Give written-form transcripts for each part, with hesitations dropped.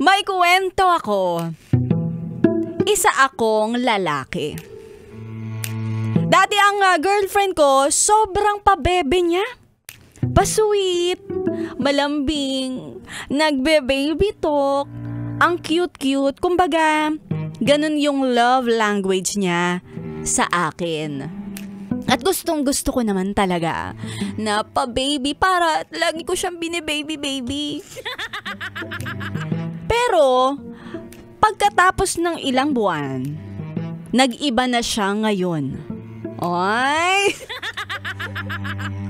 May kwento ako. Isa akong lalaki. Dati ang girlfriend ko, sobrang pabebe niya. Pasweet, malambing, nagbe-baby talk, ang cute-cute. Kumbaga, ganun yung love language niya sa akin. At gustong gusto ko naman talaga na pa-baby para lagi ko siyang bine-baby-baby. Pero, pagkatapos ng ilang buwan, nag-iba na siya ngayon. Ay!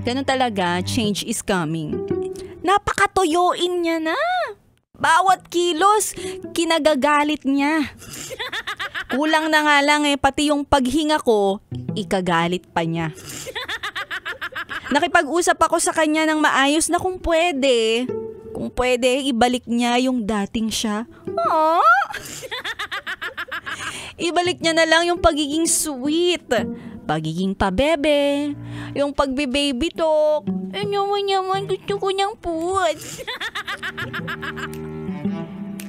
Ganun talaga, change is coming. Napakatoyoin niya na. Bawat kilos, kinagagalit niya. Kulang na nga lang pati yung paghinga ko, ikagalit pa niya. Nakipag-usap ako sa kanya ng maayos na kung pwede, ibalik niya yung dating siya. Aww! Ibalik niya na lang yung pagiging sweet, pagiging pabebe, yung pagbe-baby talk. Yaman, gusto ko niyang puwad.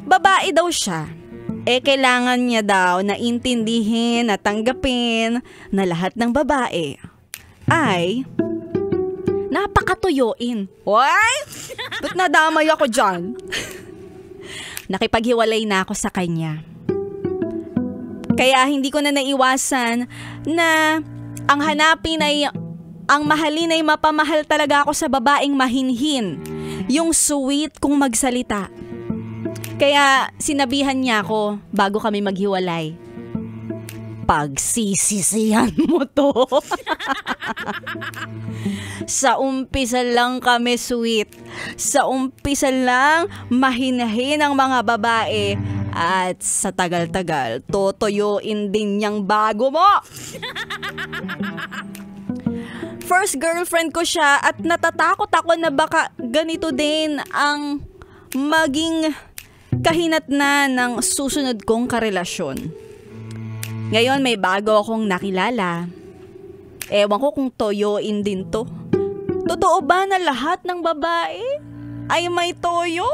Babae daw siya. Kailangan niya daw na intindihin at tanggapin na lahat ng babae ay napakatuyoin. Why? Ba't nadamay ako dyan? Nakipaghiwalay na ako sa kanya. Kaya hindi ko na naiwasan na ang hanapin ay, ang mahalin ay mapamahal talaga ako sa babaeng mahinhin. Yung sweet kung magsalita. Kaya sinabihan niya ako bago kami maghiwalay. Pagsisisihan mo to. Sa umpisa lang kami sweet. Sa umpisa lang mahinhin ang mga babae. At sa tagal-tagal, totoyoin din niyang bago mo. First girlfriend ko siya at natatakot ako na baka ganito din ang maging kahinatnan ng susunod kong karelasyon. Ngayon may bago akong nakilala. Ewan ko kung toyoin din to. Totoo ba na lahat ng babae ay may toyo?